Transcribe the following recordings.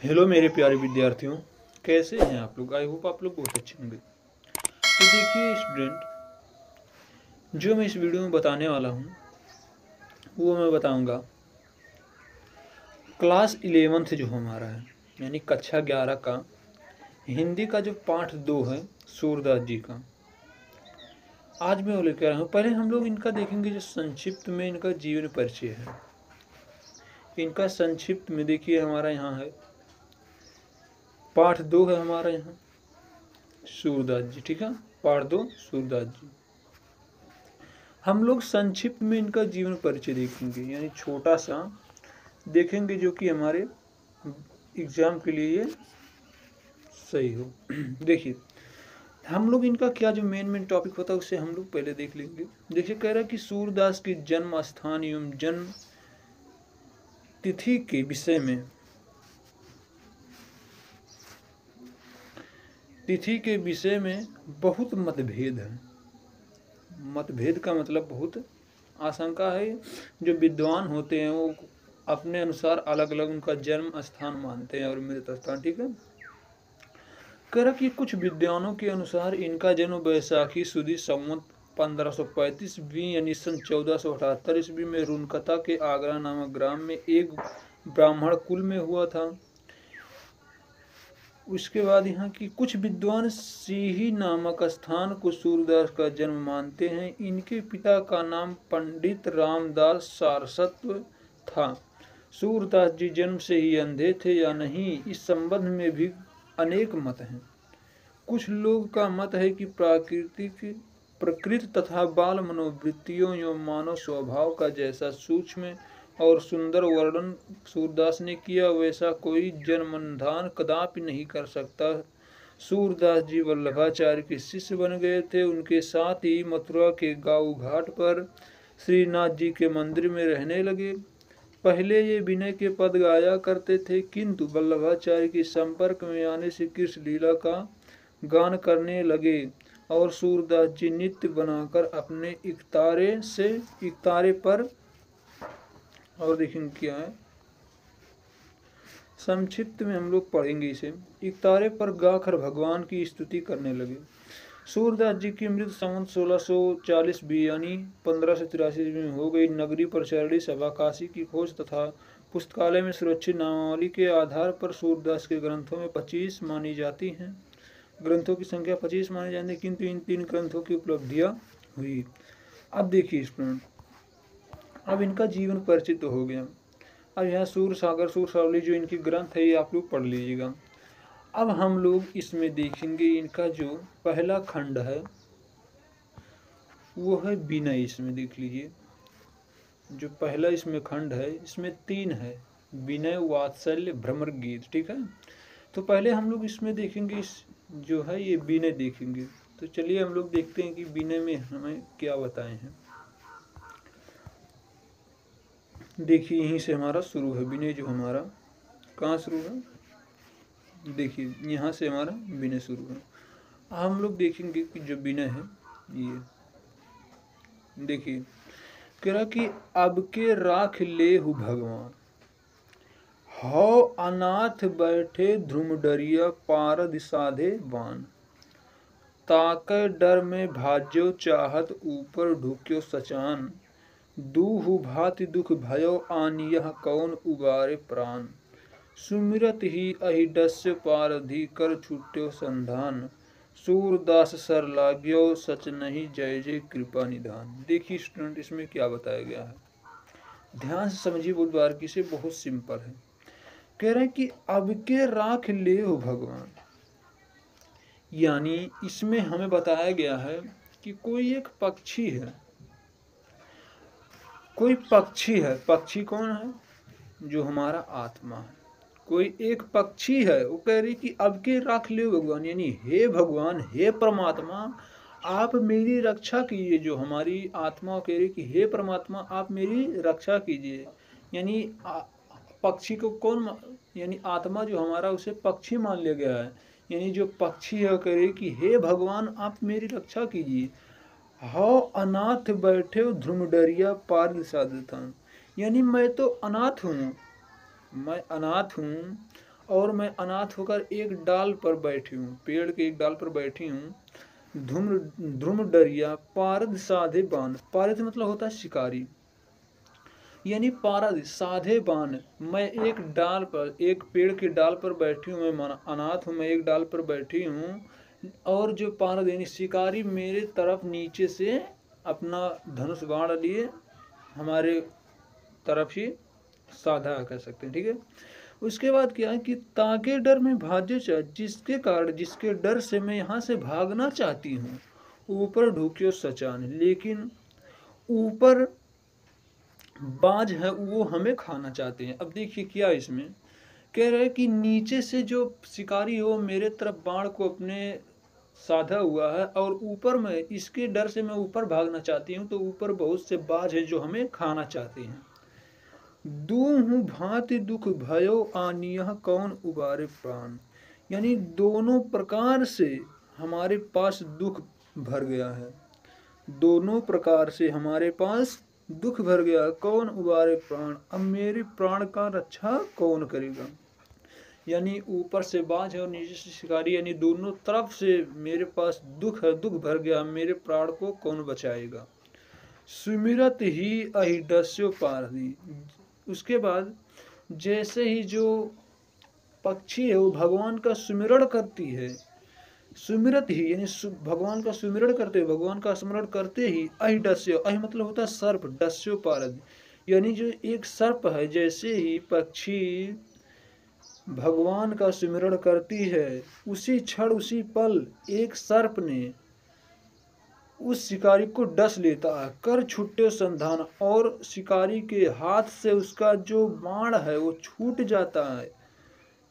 Hello मेरे प्यारे विद्यार्थियों, कैसे हैं आप लोग। आई होप आप लोग बहुत अच्छे होंगे। तो देखिए स्टूडेंट, जो मैं इस वीडियो में बताने वाला हूँ वो मैं बताऊँगा क्लास 11th जो हमारा है, यानी कक्षा 11 का हिंदी का जो पाठ 2 है सूरदास जी का, आज मैं वो लेकर आया हूँ। पहले हम लोग इनका देखेंगे जो संक्षिप्त में इनका जीवन परिचय है। इनका संक्षिप्त में देखिए हमारा यहाँ है पाठ 2 है हमारा यहाँ सूरदास जी, ठीक है। पाठ 2 सूरदास जी। हम लोग संक्षिप्त में इनका जीवन परिचय देखेंगे, यानी छोटा सा देखेंगे जो कि हमारे एग्जाम के लिए ये सही हो। देखिए हम लोग इनका क्या जो मेन टॉपिक होता है उसे हम लोग पहले देख लेंगे। देखिए कह रहा है कि सूरदास के जन्म स्थान एवं जन्म तिथि के विषय में बहुत मतभेद है। मतभेद का मतलब बहुत आशंका है। जो विद्वान होते हैं वो अपने अनुसार अलग अलग उनका जन्म स्थान मानते हैं और मृत स्थान, ठीक है। कह रहा कि कुछ विद्वानों के अनुसार इनका जन्म बैसाखी सुदी संवत 1535 ईस्वी यानी सन 1478 ईस्वी में रुनकता के आगरा नामक ग्राम में एक ब्राह्मण कुल में हुआ था। उसके बाद यहाँ की कुछ विद्वान सीही नामक स्थान को सूरदास का जन्म मानते हैं। इनके पिता का नाम पंडित रामदास सारस्वत था। सूरदास जी जन्म से ही अंधे थे या नहीं, इस संबंध में भी अनेक मत हैं। कुछ लोग का मत है कि प्रकृति तथा बाल मनोवृत्तियों एवं मानव स्वभाव का जैसा सूक्ष्म और सुंदर वर्णन सूरदास ने किया वैसा कोई जन्मंधान कदापि नहीं कर सकता। सूरदास जी वल्लभाचार्य के शिष्य बन गए थे। उनके साथ ही मथुरा के गांव घाट पर श्रीनाथ जी के मंदिर में रहने लगे। पहले ये विनय के पद गाया करते थे, किंतु वल्लभाचार्य के संपर्क में आने से कृष्ण लीला का गान करने लगे और सूरदास जी नित्य बनाकर अपने इकतारे पर, और देखेंगे क्या है संक्षिप्त में हम लोग पढ़ेंगे इसे, इकतारे पर गाकर भगवान की स्तुति करने लगे। सूरदास जी की मृत्यु संवत 1640 यानी 1583 में हो गई। नगरी प्रचारणी सभा काशी की खोज तथा पुस्तकालय में सुरक्षित नामावली के आधार पर सूरदास के ग्रंथों में 25 मानी जाती हैं। ग्रंथों की संख्या 25 मानी जाती है, किंतु इन 3 ग्रंथों की उपलब्धियां हुई। अब देखिए स्टूडेंट, अब इनका जीवन परिचय तो हो गया। अब यहाँ सूर सागर सूर सावली जो इनकी ग्रंथ है ये आप लोग पढ़ लीजिएगा। अब हम लोग इसमें देखेंगे इनका जो पहला खंड है वो है विनय। इसमें देख लीजिए जो पहला इसमें खंड है इसमें 3 है, विनय, वात्सल्य, भ्रमर गीत, ठीक है। तो पहले हम लोग इसमें देखेंगे इस जो है ये विनय देखेंगे। तो चलिए हम लोग देखते हैं कि विनय में हमें क्या बताए हैं। देखिए यहीं से हमारा शुरू है विनय, जो हमारा कहाँ शुरू है, देखिए यहाँ से हमारा विनय शुरू है। हम लोग देखेंगे कि जो विनय है ये देखिए कह रहा कि अब के राख ले हु भगवान, हौ अनाथ बैठे ध्रुम डरिया पारद साधे बान, ताके डर में भाज्यो चाहत ऊपर ढुक्यो सचान, दूहु भाति दुख भयो आन यह कौन उबारे प्राण, सुमिरत ही अहिडस्य पारधि कर छुट्यो संधान, सूरदास सर लाग्यो सच नहीं जय जय कृपा निधान। देखिए स्टूडेंट इसमें क्या बताया गया है, ध्यान से समझिए, बहुत बारीकी से, बहुत सिंपल है। कह रहे हैं कि अब के राख ले हो भगवान, यानी इसमें हमें बताया गया है कि कोई एक पक्षी है, कोई पक्षी है। पक्षी कौन है? जो हमारा आत्मा है। कोई एक पक्षी है, वो कह रही कि अब के राख ले भगवान, यानी हे भगवान, हे परमात्मा, आप मेरी रक्षा कीजिए। जो हमारी आत्मा कह रही कि हे परमात्मा आप मेरी रक्षा कीजिए। यानी पक्षी को कौन, यानी आत्मा जो हमारा उसे पक्षी मान लिया गया है। यानी जो पक्षी है कह रही कि हे भगवान आप मेरी रक्षा कीजिए। हौ अनाथ बैठे ध्रुम डरिया पार साधतान, यानी मैं तो अनाथ हूँ, मैं अनाथ हूँ और मैं अनाथ होकर एक डाल पर बैठी हूँ, पेड़ के एक डाल पर बैठी हूँ। ध्रुम डरिया पारद साधे बान, पारद मतलब होता है शिकारी, यानी पारद साधे बान, मैं एक डाल पर, एक पेड़ के डाल पर बैठी हूँ, मैं अनाथ हूँ, मैं एक डाल पर बैठी हूँ, और जो पारद यानी शिकारी मेरे तरफ नीचे से अपना धनुष बाण लिए हमारे तरफ ही साधा कह सकते हैं, ठीक है। उसके बाद क्या है कि ताके डर में भाज्य चाह, जिसके कारण, जिसके डर से मैं यहाँ से भागना चाहती हूँ, ऊपर ढूकियो सचान, लेकिन ऊपर बाज है वो हमें खाना चाहते हैं। अब देखिए क्या इसमें कह रहे हैं कि नीचे से जो शिकारी हो मेरे तरफ बाण को अपने साधा हुआ है, और ऊपर में इसके डर से मैं ऊपर भागना चाहती हूँ, तो ऊपर बहुत से बाज है जो हमें खाना चाहते हैं। दूहु भांति दुख भयो आनियह कौन उबारे प्राण, यानी दोनों प्रकार से हमारे पास दुख भर गया है, दोनों प्रकार से हमारे पास दुख भर गया, कौन उबारे प्राण, अब मेरे प्राण का रक्षा कौन करेगा। यानी ऊपर से बाज है और नीचे से शिकारी, यानी दोनों तरफ से मेरे पास दुख है, दुख भर गया, मेरे प्राण को कौन बचाएगा। सुमिरत ही अहिडस्यो पारदी, उसके बाद जैसे ही जो पक्षी है वो भगवान का सुमिरण करती है, सुमिरत ही यानी भगवान का सुमिरण करते, भगवान का स्मरण करते ही अहिडस्यो, अहि मतलब होता है सर्प, डस्यो पारद, यानी जो एक सर्प है, जैसे ही पक्षी भगवान का सुमिरण करती है, उसी क्षण उसी पल एक सर्प ने उस शिकारी को डस लेता है, कर छुट्टे संधान, और शिकारी के हाथ से उसका जो बाण है वो छूट जाता है।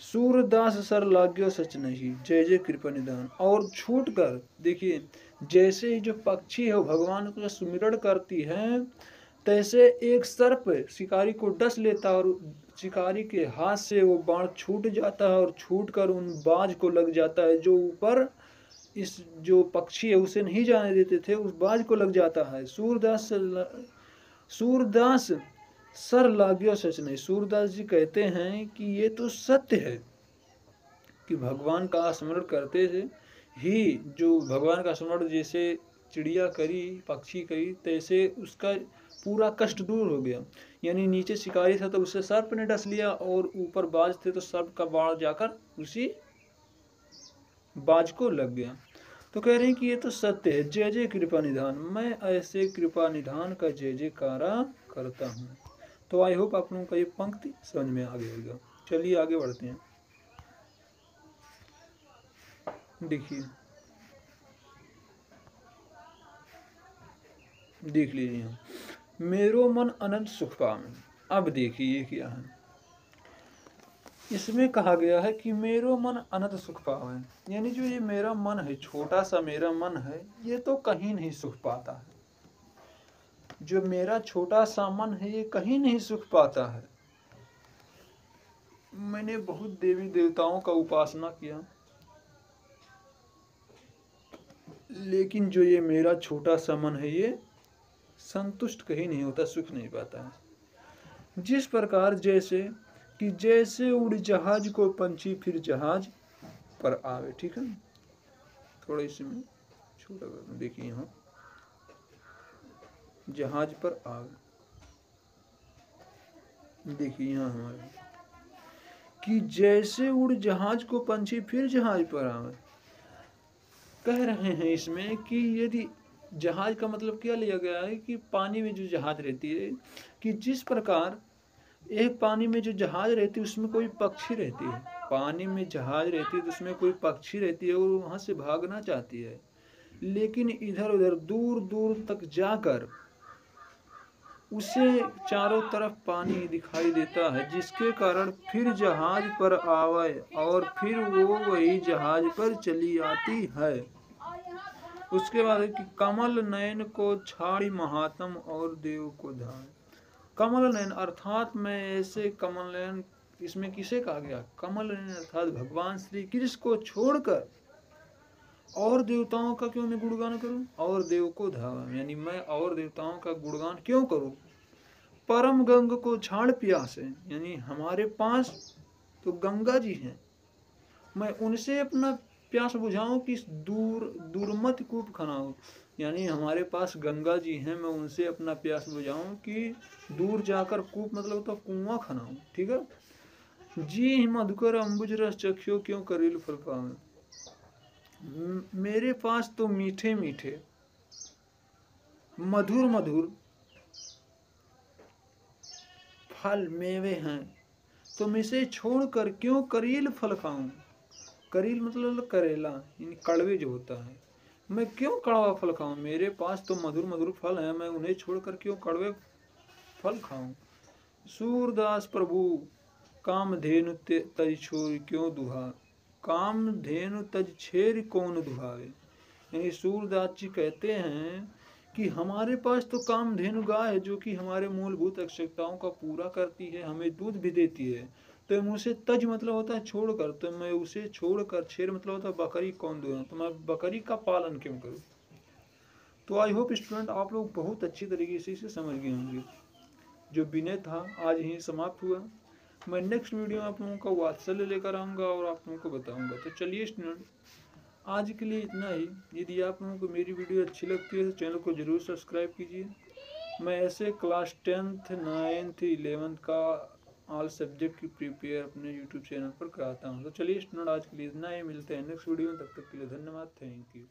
सूरदास सर लाग्यो सच नहीं, जय जय कृपा निधान, और छूट कर देखिए जैसे ही जो पक्षी है भगवान को सुमिरण करती है, तैसे एक सर्प शिकारी को डस लेता है, और शिकारी के हाथ से वो बाण छूट जाता है, और छूट कर उन बाज को लग जाता है, जो ऊपर इस जो पक्षी है उसे नहीं जाने देते थे, उस बाज को लग जाता है। सूरदास सर लाग्यो सच नहीं, सूरदास जी कहते हैं कि ये तो सत्य है कि भगवान का स्मरण करते थे ही, जो भगवान का स्मरण जैसे चिड़िया करी, पक्षी करी, तैसे उसका पूरा कष्ट दूर हो गया। यानी नीचे शिकारी था तो उसे सर्प ने डस लिया, और ऊपर बाज थे तो सर्प का बाण जाकर उसी बाज को लग गया। तो कह रहे हैं कि ये तो सत्य है, जय जय कृपा निधान, मैं ऐसे कृपा निधान का जय जयकारा करता हूँ। तो आई होप आप लोगों का ये पंक्ति समझ में आ गया होगा। चलिए आगे बढ़ते हैं। देखिए देख लीजिए, मेरो मन अनंत सुख पावे। अब देखिए क्या है, इसमें कहा गया है कि मेरो मन अनंत सुख पावे, यानी जो ये मेरा मन है, छोटा सा मेरा मन है, ये तो कहीं नहीं सुख पाता है। जो मेरा छोटा सा मन है ये कहीं नहीं सुख पाता है। मैंने बहुत देवी देवताओं का उपासना किया, लेकिन जो ये मेरा छोटा सा मन है ये संतुष्ट कहीं नहीं होता, सुख नहीं पाता है। जिस प्रकार जैसे कि जैसे उड़ जहाज को पंछी फिर जहाज पर आवे, ठीक है, थोड़ा इसमें छोटा कर दूं, देखिए यहाँ जहाज पर आवे, देखिए यहाँ हमारे कि जैसे उड़ जहाज को पंछी फिर जहाज पर आवे। कह रहे हैं इसमें कि यदि जहाज का मतलब क्या लिया गया है कि पानी में जो जहाज रहती है, कि जिस प्रकार एक पानी में जो जहाज रहती है उसमें कोई पक्षी रहती है, पानी में जहाज रहती है तो उसमें कोई पक्षी रहती है और वहाँ से भागना चाहती है, लेकिन इधर उधर दूर दूर तक जाकर उसे चारों तरफ पानी दिखाई देता है, जिसके कारण फिर जहाज पर आवे और फिर वो वही जहाज पर चली आती है। उसके बाद कि कमल नयन को छाड़ी महात्म और देव को धाय। कमल नयन अर्थात मैं ऐसे कमल नयन, इसमें किसे कहा गया, कमल नयन अर्थात भगवान श्री कृष्ण को छोड़कर और देवताओं का क्यों मैं गुणगान करूं, और देव को धावा, यानी मैं और देवताओं का गुणगान क्यों करूं। परम गंग को छाड़ प्यासे, यानी हमारे पास तो गंगा जी हैं, मैं उनसे अपना प्यास बुझाऊं कि दूरमत कूप खनाऊं। यानी हमारे पास गंगा जी हैं, मैं उनसे अपना प्यास बुझाऊं कि दूर जाकर कूप मतलब तो कुआं खनाऊं। ठीक है। जी मधुकर अम्बुज रस चख्यो क्यों करील फल पावे। मेरे पास तो मीठे मीठे मधुर मधुर फल मेवे हैं, तुम इसे छोड़कर क्यों करील फल खाऊं। करील मतलब करेला, यानी कड़वे जो होता है, मैं क्यों कड़वा फल खाऊं। मेरे पास तो मधुर मधुर फल हैं, मैं उन्हें छोड़कर क्यों कड़वे फल खाऊं। सूरदास प्रभु कामधेनु तज छोर क्यों दुहा। कामधेनु तज छेर कौन दुहावे। यानी सूरदास जी कहते हैं कि हमारे पास तो कामधेनु गाय है जो कि हमारे मूलभूत आवश्यकताओं का पूरा करती है, हमें दूध भी देती है, तो मैं उसे तज मतलब होता है छोड़कर, तो मैं उसे छोड़कर, छेर मतलब होता है बकरी कौन दूँ, तो मैं बकरी का पालन क्यों करूँ। तो आई होप स्टूडेंट आप लोग बहुत अच्छी तरीके से इसे समझ गए होंगे। जो विनय था आज ही समाप्त हुआ। मैं नेक्स्ट वीडियो में आप लोगों का वात्सल्य लेकर आऊँगा और आप लोगों को बताऊँगा। तो चलिए स्टूडेंट आज के लिए इतना ही। यदि आप लोगों को मेरी वीडियो अच्छी लगती है तो चैनल को जरूर सब्सक्राइब कीजिए। मैं ऐसे क्लास 10th 9th 11th का ऑल सब्जेक्ट की प्रिपेयर अपने यूट्यूब चैनल पर कराता हूँ। तो चलिए स्टूडेंट आज के लिए इतना ही, मिलते हैं नेक्स्ट वीडियो में, तब तक के लिए धन्यवाद, थैंक यू।